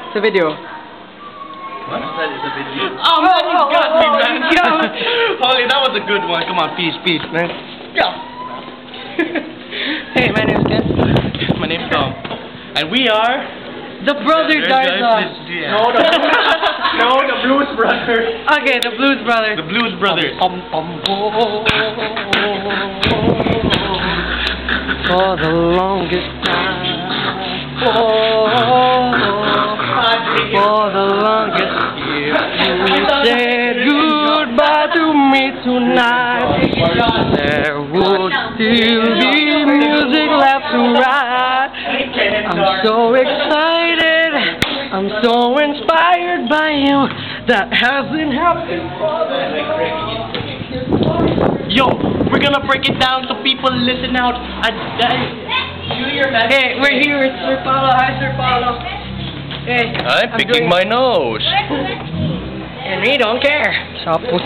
It's a video. What? That is a video. Oh man, you got me, man. Holy, that was a good one. Come on, peace, man. Yeah. Hey, my name's Ken. My name's Tom. And we are... The Brothers Darza. No, the Blues Brothers. Okay, the Blues Brothers. The Blues Brothers. For the longest time. For the longest year. You said goodbye to me tonight. There would still be music left to write. I'm so excited. I'm so inspired by you. That hasn't happened. Yo, we're gonna break it down so people listen out. Hey, we're here with Sir Paulo. Hi, Sir Paulo. Hey, I'm picking my nose. And we don't care. Saput.